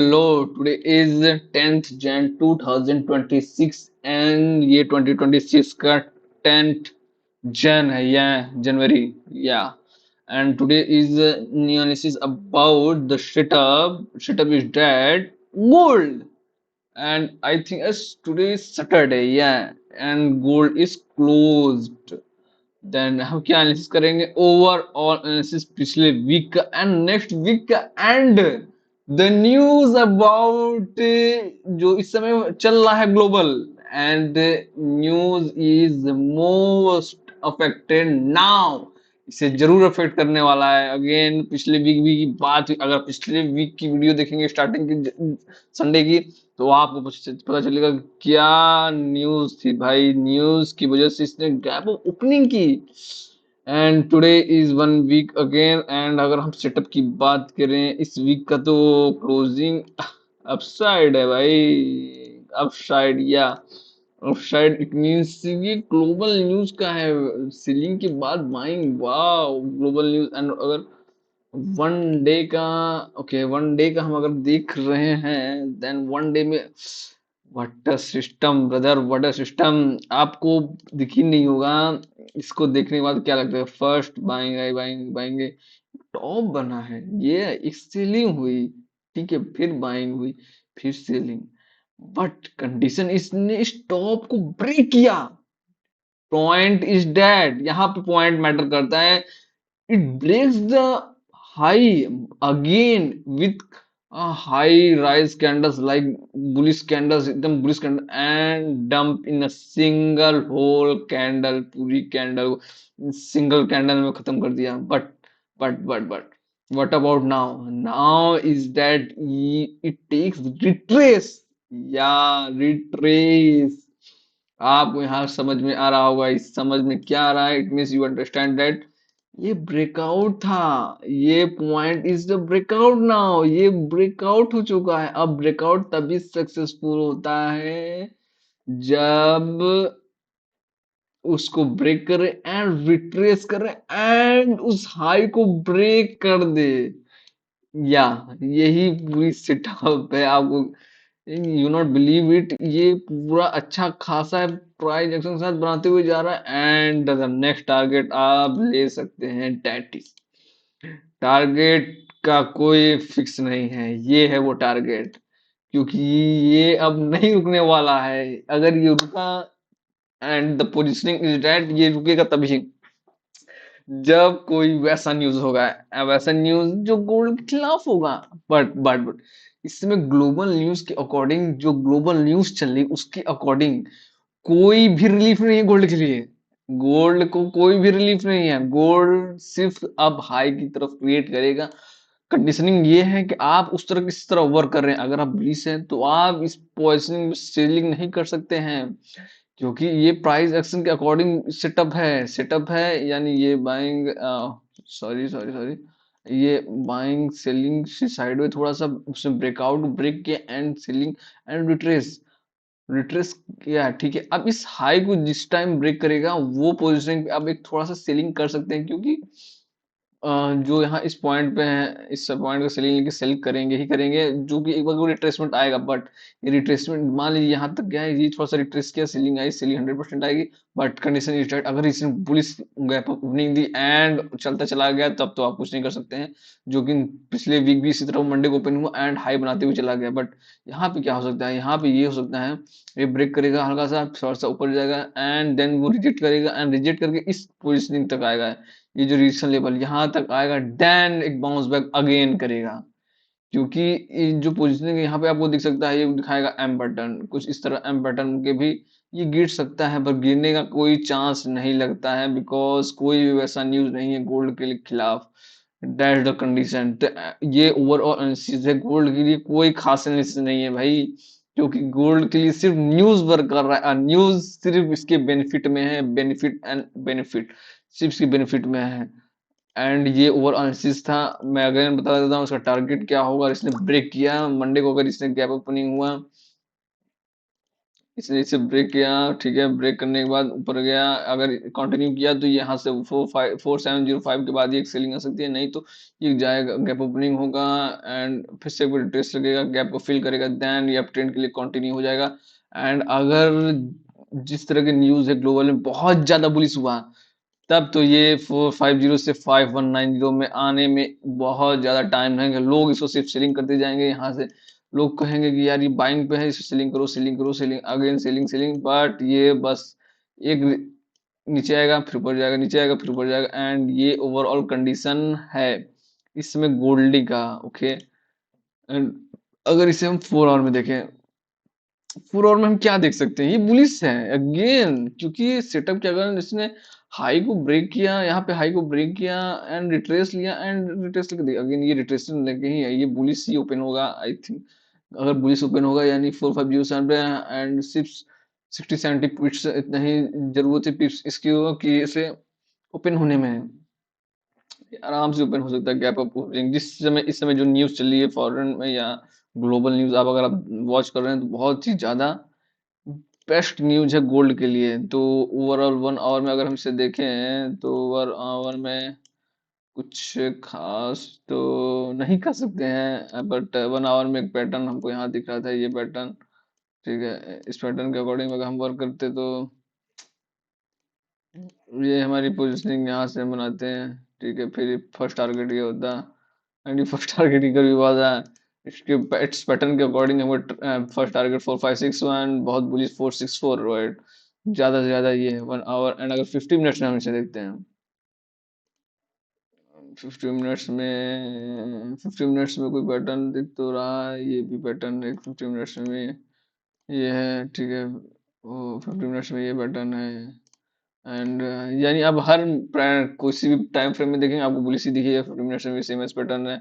Hello, today is 10th Jan 2026 and ये 2026 का 10th Jan है या जनवरी या and today is new analysis about the setup is dead gold and I think as today is Saturday yeah and gold is closed. Then हम क्या analysis करेंगे overall analysis पिछले week का एंड नेक्स्ट वीक का and the news about जो इस समय चल रहा है global and news is most affected now इसे जरूर अफेक्ट करने वाला है अगेन पिछले वीक की बात अगर पिछले वीक की वीडियो देखेंगे स्टार्टिंग की संडे की तो आपको पता चलेगा क्या न्यूज थी भाई न्यूज की वजह से इसने गैप ओपनिंग की and today is one week again and अगर हम सेटअप की बात करें इस वीक का तो क्लोजिंग अपसाइड है भाई अपसाइड या अपसाइड इट मींस ये ग्लोबल न्यूज का है सेलिंग के बाद buying wow global news and अगर वन डे का ओके वन डे का हम अगर देख रहे हैं देन वन डे में what a system brother what a system आपको दिख ही नहीं होगा इसको देखने के बाद क्या लगता है फर्स्ट बाएंगे बाएंगे बाएंगे टॉप बना है ये एक सेलिंग हुई ठीक है फिर बाइंग हुई फिर सेलिंग बट कंडीशन इसने इस टॉप को ब्रेक किया पॉइंट इज डेड यहाँ पे पॉइंट मैटर करता है it breaks the high again with a high rise candles like bullish candles एकदम bullish candle and dump in a single whole candle पूरी candle single candle में खत्म कर दिया but what about now is that it takes retrace yeah retrace आपको यहाँ समझ में आ रहा होगा इस समझ में क्या आ रहा है it means you understand that ये ब्रेकआउट था ये point is the breakout now ये ब्रेकआउट हो चुका है अब ब्रेकआउट तभी सक्सेसफुल होता है जब उसको ब्रेक करे एंड रिट्रेस करे एंड उस हाई को ब्रेक कर दे या यही पूरी सेटअप है आपको यू नॉट बिलीव इट ये पूरा अच्छा खासा प्राइस एक्शन के साथ बनाते हुए जा रहा है एंड द नेक्स्ट टारगेट आप ले सकते हैं टैटिस टारगेट का कोई फिक्स नहीं है ये है वो टारगेट क्योंकि ये अब नहीं रुकने वाला है अगर ये रुका and the positioning is that ये रुकेगा तभी जब कोई वैसा न्यूज होगा वैसा न्यूज जो गोल्ड के खिलाफ होगा बट इस समय ग्लोबल न्यूज के अकॉर्डिंग जो ग्लोबल न्यूज चल रही उसके अकॉर्डिंग कोई भी रिलीफ नहीं है गोल्ड के लिए गोल्ड को कोई भी रिलीफ नहीं है गोल्ड सिर्फ अब हाई की तरफ क्रिएट करेगा कंडीशनिंग ये है कि आप उस तरह किस तरह वर्क कर रहे हैं अगर आप बुलिश हैं तो आप इस पोजिशनिंग में सेलिंग नहीं कर सकते हैं क्योंकि ये प्राइस एक्शन के अकॉर्डिंग सेटअप है यानी ये बाइंग सॉरी सॉरी सॉरी ये बाइंग सेलिंग से साइड में थोड़ा सा उसने ब्रेकआउट ब्रेक किया and selling and retrace retrace किया ठीक है अब इस हाई को जिस टाइम ब्रेक करेगा वो पोजिशनिंग पे आप एक थोड़ा सा सेलिंग कर सकते हैं क्योंकि जो यहाँ इस पॉइंट पे है इस पॉइंट का सेलिंग लेके सेल करेंगे ही करेंगे जो कि एक बार रिट्रेसमेंट आएगा बट ये रिट्रेसमेंट मान लीजिए यहाँ तक गया है ये थोड़ा सा रिट्रेस किया सेलिंग आई सेलिंग 100% आएगी बट कंडीशन इज दैट अगर इसने bullish gap opening the and चलता चला गया तब तो आप कुछ नहीं कर सकते हैं जो कि पिछले वीक भी इसी तरह मंडे को ओपन हुआ एंड हाई बनाते हुए चला गया बट यहाँ पे क्या हो सकता है यहाँ पे ये हो सकता है ये ब्रेक करेगा हल्का सा थोड़ा सा ऊपर जाएगा एंड देन वो रिजेक्ट करेगा एंड रिजेक्ट करके इस पोजिशनिंग तक आएगा ये जो रिएक्शन लेवल यहाँ तक आएगा देन एक बाउंस बैक अगेन करेगा क्योंकि ये जो पोजीशनिंग है यहाँ पे आपको दिख सकता है ये दिखाएगा एम बटन कुछ इस तरह एम बटन के भी ये गिर सकता है पर गिरने का कोई चांस नहीं लगता है बिकॉज कोई भी वैसा न्यूज नहीं है गोल्ड के खिलाफ दैट्स द कंडीशन ये ओवरऑल एनालिसिस है गोल्ड के लिए कोई खास एनालिसिस नहीं है भाई क्योंकि गोल्ड के लिए सिर्फ न्यूज वर्क कर रहा है न्यूज सिर्फ इसके बेनिफिट में है बेनिफिट एंड बेनिफिट सिर्फ इसके बेनिफिट में है एंड ये ओवर एनालिसिस था मैं अगेन बता देता हूँ उसका टारगेट क्या होगा इसने ब्रेक किया मंडे को अगर इसने गैप ओपनिंग हुआ इसने इसे ब्रेक किया, ठीक है, ब्रेक करने के बाद ऊपर गया, अगर कंटिन्यू किया तो यहाँ से 4705 के बाद ही एक सेलिंग आ सकती है, नहीं तो ये जाएगा, गैप ओपनिंग होगा एंड फिर से कोई ट्रेस लगेगा, गैप को फिल करेगा, देन ये अप ट्रेंड के लिए कंटिन्यू हो जाएगा। एंड अगर जिस तरह के न्यूज़ है ग्लोबल में बहुत ज्यादा बुलिश हुआ, तब तो ये 450 से 5190 में आने में बहुत ज्यादा टाइम लगेगा। लोग इसको सिर्फ सेलिंग करते जाएंगे, यहाँ से लोग कहेंगे कि यार ये बाइंग पे है, इसे सेलिंग करो, सेलिंग करो, selling again, selling selling, but ये बस एक नीचे आएगा फिर ऊपर जाएगा, नीचे आएगा फिर ऊपर जाएगा, एंड ये ओवरऑल कंडीशन है इसमें गोल्डी का। ओके, एंड अगर इसे हम 4 आवर में देखें, 4 आवर में हम क्या देख सकते हैं, ये बुलिश है अगेन, क्योंकि सेटअप क्या कर इसने हाई को ब्रेक किया, यहाँ पे हाई को ब्रेक किया एंड रिट्रेस लिया, एंड रिट्रेस लेके अगेन ये रिट्रेशन लेके ही है, ये बुलिश ही ओपन होगा आई थिंक। अगर बुलिश ओपन होगा यानी 450 पे, एंड सिर्फ 60-70 पिप्स इतना ही जरूरत है पिप्स इसकी होगा कि इसे ओपन होने में आराम से ओपन हो सकता है, गैप अप ओपनिंग। जिस समय इस समय जो न्यूज़ चल रही है फॉरेन में या ग्लोबल न्यूज़, आप अगर आप वॉच कर रहे हैं तो बहुत ही ज़्यादा बेस्ट न्यूज़ है गोल्ड के लिए। तो ओवरऑल 1 आवर में अगर हम इसे देखें तो 1 आवर में कुछ खास तो नहीं कर सकते हैं, बट 1 आवर में एक पैटर्न हमको यहाँ दिख रहा था, ये पैटर्न, ठीक है, इस पैटर्न के अकॉर्डिंग अगर हम वर्क करते तो ये हमारी पोजीशनिंग यहाँ से हम बनाते हैं, ठीक है, फिर फर्स्ट टारगेट ये होता है, एंड ये फर्स्ट टारगेट ही कभी हुआ था, इसके इट्स पैटर्न के अकॉर्डिंग हमको फर्स्ट टारगेट 4561, बहुत बुलिश 464, राइट, ज्यादा से ज्यादा ये है 1 आवर। एंड अगर 50 मिनट्स में हम इसे देखते हैं, 50 मिनट्स में कोई पैटर्न दिख तो रहा है, ये भी पैटर्न है 50 मिनट्स में, ये है, ठीक है, वो 50 मिनट्स में ये पैटर्न है। एंड यानी अब हर किसी भी टाइम फ्रेम में देखेंगे आपको बुलिश ही दिखेगा, 50 मिनट्स में भी सेम एस पैटर्न है।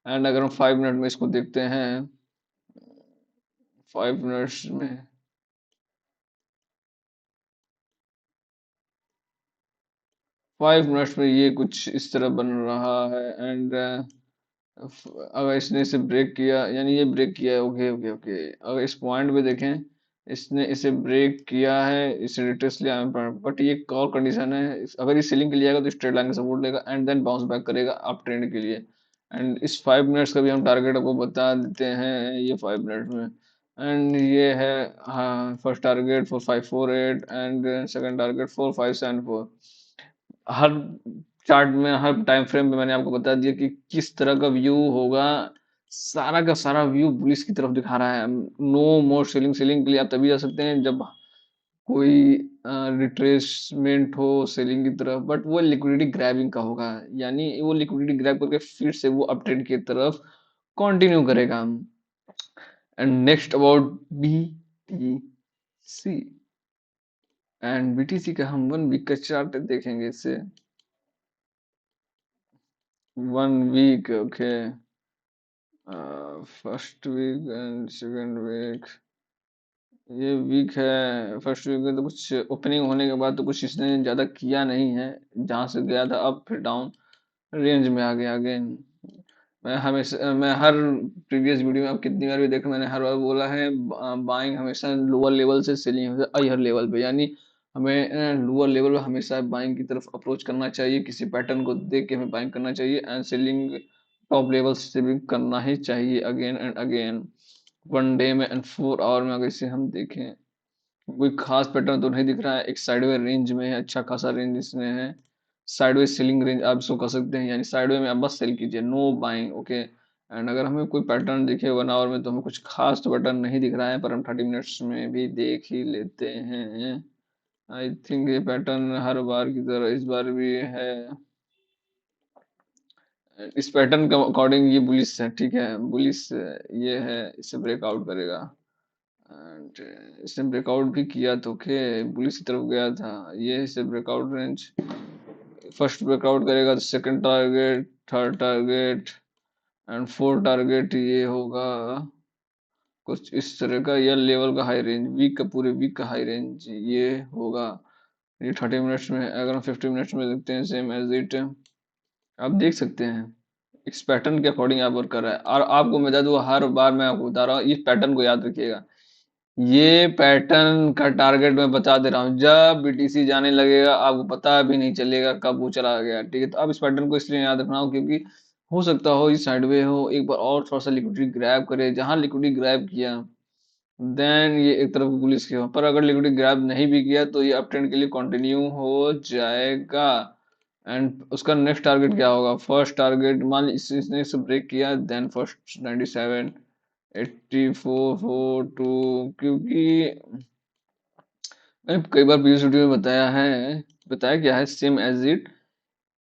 एंड अगर हम 5 मिनट में इसको देखते हैं, 5 मिनट्स में, 5 मिनट्स में ये कुछ इस तरह बन रहा है। एंड अगर इसने इसे ब्रेक किया यानी ये ब्रेक किया है, ओके ओके ओके, अगर इस पॉइंट पे देखें, इसने इसे ब्रेक किया है, इसे रिट्रेस लिया, बट ये एक और कंडीशन है, अगर ये सीलिंग के लिए आएगा तो स्ट्रेट लाइन का सपोर्ट लेगा एंड देन बाउंस बैक करेगा अप ट्रेंड के लिए। एंड इस 5 मिनट्स का भी हम टारगेट आपको बता देते हैं, ये 5 मिनट में, एंड ये है, हाँ, first target 4548 and second target 4574। Her chart में हर टाइम फ्रेम में मैंने आपको बता दिया कि किस तरह का व्यू होगा, सारा का सारा व्यू बुलिश की तरफ दिखा रहा है। नो मोर सेलिंग, सेलिंग के लिए आप तभी जा सकते हैं जब कोई रिट्रेसमेंट हो सेलिंग की तरफ, बट वो लिक्विडिटी ग्रैबिंग का होगा, यानी वो लिक्विडिटी ग्रैब करके फिर से वो अपट्रेंड की तरफ कंटिन्यू करेगा। And next about BTC, and BTC का हम 1 वीक का चार्ट देखेंगे इससे, 1 week, okay, first week and second week, ये वीक है, फर्स्ट वीक में तो कुछ ओपनिंग होने के बाद तो कुछ इसने ज्यादा किया नहीं है, जहां से गया था अप फिर डाउन रेंज में आ गया अगेन। मैं हर प्रीवियस वीडियो में, आप कितनी बार भी देखो, मैंने हर बार बोला है बाइंग हमेशा लोअर लेवल से सेलिंग हमेशा हायर लेवल पे, यानी हमें लोअर लेवल पे हमेशा बाइंग की तरफ अप्रोच करना चाहिए, किसी पैटर्न को देख के हमें बाइंग करना चाहिए, एंड सेलिंग टॉप लेवल से भी करना ही चाहिए अगेन एंड अगेन। 1 डे में एंड 4 आवर में अगर इसे हम देखें, कोई खास पैटर्न तो नहीं दिख रहा है, एक साइडवे रेंज में है, अच्छा खासा रेंज इसमें है, साइडवे सेलिंग रेंज आप इसको कह सकते हैं, यानी साइडवे में आप बस सेल कीजिए, नो बाइंग, ओके। एंड अगर हमें कोई पैटर्न दिखे 1 आवर में, तो हमें कुछ खास तो पैटर्न नहीं दिख रहा है, पर हम 30 मिनट्स में भी देख ही लेते हैं। आई थिंक ये पैटर्न हर बार की तरह इस बार भी है, इस पैटर्न के अकॉर्डिंग ये बुलिश है, ठीक है, बुलिश ये है, इसे ब्रेकआउट करेगा। एंड इसने ब्रेकआउट भी किया तो ओके, बुलिश की तरफ गया था, ये इसे ब्रेकआउट रेंज, फर्स्ट ब्रेकआउट करेगा तो second target, third target and fourth target ये होगा कुछ इस तरह का, या लेवल का हाई रेंज, वीक का, पूरे वीक का हाई रेंज ये होगा। ये 30 मिनट्स में, अगर हम 50 मिनट्स में देखते हैं सेम एज इट, आप देख सकते हैं इस पैटर्न के अकॉर्डिंग आप वर्क कर रहा है। और आपको मैं बता दूं, हर बार मैं आपको बता रहा हूँ, इस पैटर्न को याद रखिएगा, ये पैटर्न का टारगेट मैं बता दे रहा हूँ, जब बीटीसी जाने लगेगा आपको पता भी नहीं चलेगा कब वो चला गया, ठीक है। तो आप इस पैटर्न को इसलिए याद रखना हो क्योंकि हो सकता हो ये साइडवे हो, एक बार और थोड़ा सा लिक्विडिटी ग्रैब करे, जहां लिक्विडिटी ग्रैब किया देन ये एक तरफ की पुलिस की हो, पर अगर लिक्विडिटी ग्रैब नहीं भी किया तो ये अप ट्रेंड के लिए कंटिन्यू हो जाएगा। एंड उसका नेक्स्ट टारगेट क्या होगा, फर्स्ट टारगेट मान ली इसने इसे ब्रेक किया देन फर्स्ट 97 8442, क्योंकि मैंने कई बार प्रीवियस वीडियो में बताया क्या है सेम एज इट,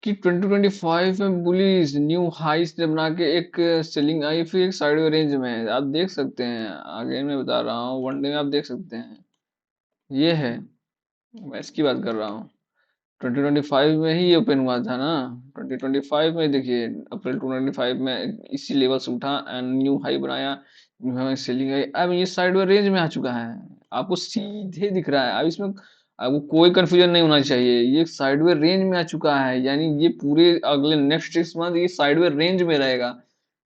कि 2025 में बुलिस न्यू हाइस ने बना के एक सेलिंग आई, फिर एक साइडवे रेंज में है। आप देख सकते हैं, आगे मैं बता रहा हूँ, वन डे में आप देख सकते हैं, ये है, मैं इसकी बात कर रहा हूँ। 2025 में ही ओपन हुआ था ना, 2025 में देखिए, अप्रैल 2025 में इसी लेवल से उठा एंड न्यू हाई बनाया, न्यू हाई सेलिंग आई, अब ये साइडवे रेंज में आ चुका है, आपको सीधे दिख रहा है। अब इसमें आपको कोई कंफ्यूजन नहीं होना चाहिए, ये साइडवे रेंज में आ चुका है, यानी ये पूरे अगले नेक्स्ट 6 मंथ ये साइडवे रेंज में रहेगा।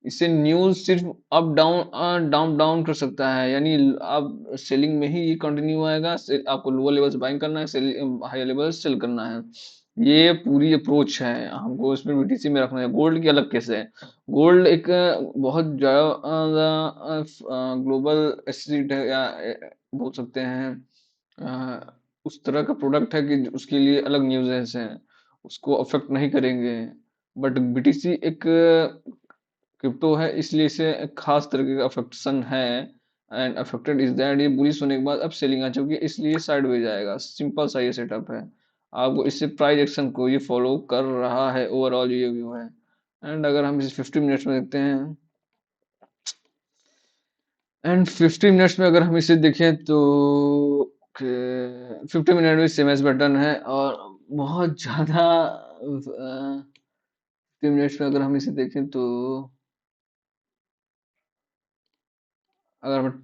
इससे न्यूज सिर्फ अप डाउन डाउन डाउन कर सकता है, यानी आप सेलिंग में ही ये कंटिन्यू आएगा, आपको लोअर लेवल से बाइंग करना है, हायर लेवल से सेल करना है। ये पूरी अप्रोच है हमको इसमें बीटीसी में रखना है। गोल्ड की अलग कैसे है, गोल्ड एक बहुत ज्यादा ग्लोबल एसेट है, या बोल सकते हैं उस तरह का प्रोडक्ट है कि उसके लिए अलग न्यूज़ेस हैं, उसको अफेक्ट नहीं करेंगे। बट बीटीसी एक क्रिप्टो है, इसलिए इसे एक खास तरीके का अफेक्शन है। एंड अफेक्टेड इज दैट ये बुलिश होने के बाद अब सेलिंग आ चुकी है, इसलिए साइडवेज जाएगा, सिंपल सा ये सेटअप है। आपको इससे प्राइस एक्शन को ये फॉलो कर रहा है, ओवरऑल ये व्यू है। एंड अगर हम इसे 50 मिनट्स में देखते हैं, एंड 50 मिनट्स में अगर हम इसे देखें तो 50 मिनट में सेम एस बटन है, और बहुत ज़्यादा 50 मिनट्स में अगर हम इसे देखें तो अगर हम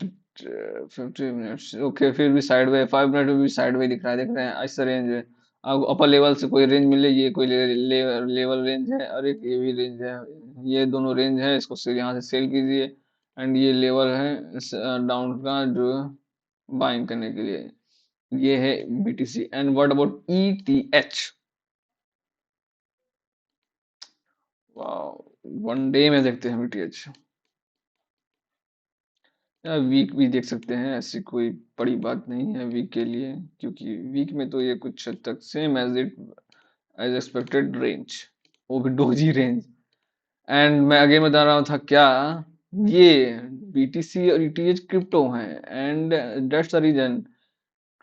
50 मिनट्स, ओके, फिर भी साइड वे 5 मिनट में भी साइड वे दिख रहा है, देख रहे हैं ऐसा रेंज है। आपको अपर लेवल से कोई रेंज मिले, ये कोई लेवल रेंज है, और एक ये भी रेंज है, ये दोनों रेंज है, इसको यहाँ से सेल कीजिए। एंड ये लेवल है डाउन का जो बाइंग करने के लिए, ये है BTC. And what about ETH, one day में देखते हैं बीटीएच, या वीक भी देख सकते हैं, ऐसी कोई बड़ी बात नहीं है वीक के लिए, क्योंकि वीक में तो ये कुछ हद तक सेम एज एक्सपेक्टेड रेंज, वो भी डोजी रेंज। एंड मैं आगे बता रहा था क्या, ये बीटीसी और ईटीएच क्रिप्टो हैं, एंड दैट्स द रीजन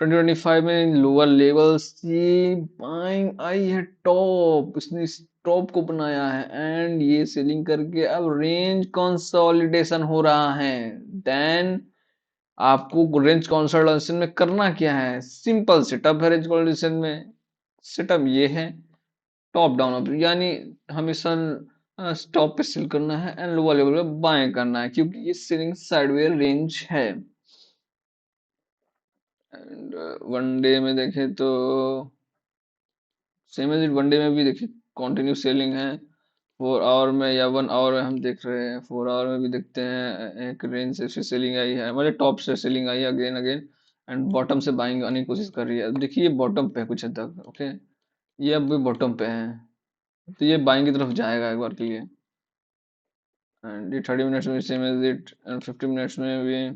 2025 में लोअर लेवल से बाइंग आई है टॉप, इसने इस टॉप को बनाया है, एंड ये सेलिंग करके अब रेंज कंसोलिडेशन हो रहा है। देन आपको रेंज कंसोलिडेशन में करना क्या है, सिंपल सेटअप है रेंज कंसोलिडेशन में। सेटअप ये है टॉप डाउन अप, यानी हमेशा स्टॉप पे सेल करना है एंड लोअर लेवल पे बाय करना है, क्योंकि ये सेलिंग साइडवेयर रेंज है। एंड वन डे में देखें तो same as it, one day में भी देखिए कंटिन्यू सेलिंग है। 4 आवर में या 1 आवर में हम देख रहे हैं, 4 आवर में भी देखते हैं एक रेंज से सेलिंग आई है, मतलब टॉप से सेलिंग आई है अगेन अगेन, एंड बॉटम से बाइंग आने की कोशिश कर रही है। अब देखिए ये बॉटम पे है कुछ हद तक, ओके, ये अब भी बॉटम पे है, तो ये बाइंग की तरफ जाएगा एक बार के लिए। एंड ये 30 मिनट्स में same as it, and 50 minutes में भी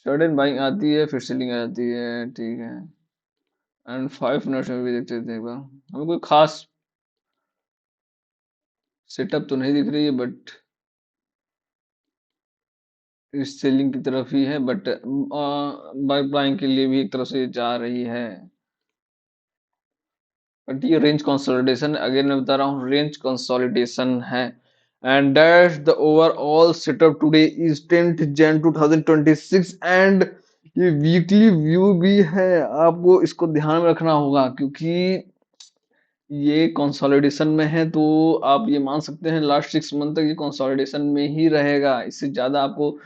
सडन बाइंग आती है, फिर सेलिंग आ जाती है, ठीक है। एंड 5 मिनट्स में भी देखते थे एक बार, हमें कोई खास सेटअप तो नहीं दिख रही है, बट इस सेलिंग की तरफ ही है, बट बाय बाइंग के लिए भी एक तरफ से जा रही है। बट ये रेंज कंसोलिडेशन, अगेन मैं बता रहा हूँ रेंज कंसोलिडेशन है। And that's the overall setup today is 10th Jan 2026, and ये वीकली व्यू भी है, आपको इसको ध्यान में रखना होगा, क्योंकि ये कंसोलिडेशन में है, तो आप ये मान सकते हैं लास्ट 6 मंथ तक ये कंसोलिडेशन में ही रहेगा, इससे ज़्यादा आपको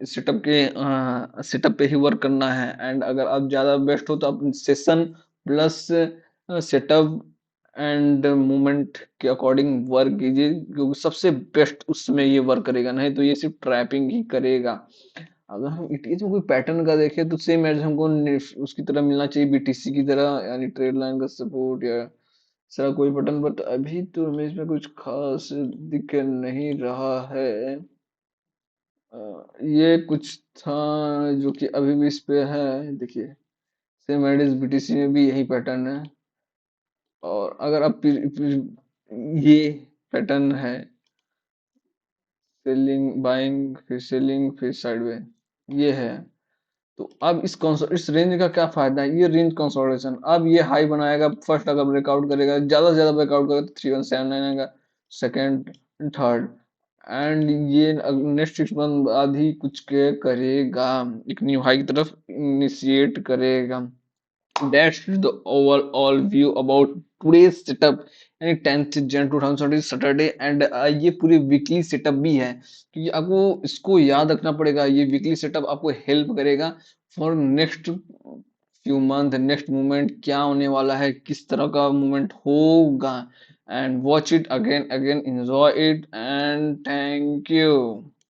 सेटअप पे ही वर्क करना है। एंड अगर आप ज़्यादा बेस्ट हो तो आप session plus setup and movement के अकॉर्डिंग वर्क कीजिए, क्योंकि सबसे बेस्ट उसमें ये वर्क करेगा, नहीं तो ये सिर्फ ट्रैपिंग ही करेगा। अगर हम ईटीएच में कोई पैटर्न का देखें तो सेम एज हमको उसकी तरह मिलना चाहिए, बीटीसी की तरह, यानी ट्रेड लाइन का सपोर्ट या ऐसा कोई बटन, बट अभी तो हमें इसमें कुछ खास दिख नहीं रहा है। ये कुछ था जो कि अभी भी इस पे है, देखिए सेम एज बीटीसी में भी यही पैटर्न है। और अगर आप ये पैटर्न है, सेलिंग बाइंग फिर सेलिंग फिर साइडवे, ये है। तो अब इस रेंज का क्या फायदा है, ये रेंज कंसोलिडेशन, अब ये हाई बनाएगा, फर्स्ट अगर ब्रेकआउट करेगा, ज्यादा से ज्यादा ब्रेकआउट करेगा तो 3179 आएगा, सेकंड, थर्ड, एंड ये नेक्स्ट 6 मंथ बाद ही कुछ के करेगा, एक न्यू हाई की तरफ इनिशिएट करेगा। That's the overall view about today's setup, यानी 10th Jan 2020 सैटरडे, एंड ये पूरी वीकली सेटअप भी है, क्योंकि आपको इसको याद रखना पड़ेगा, ये वीकली सेटअप आपको हेल्प करेगा for next few month, next movement क्या होने वाला है, किस तरह का मूवमेंट होगा, and watch it again again, enjoy it, and thank you.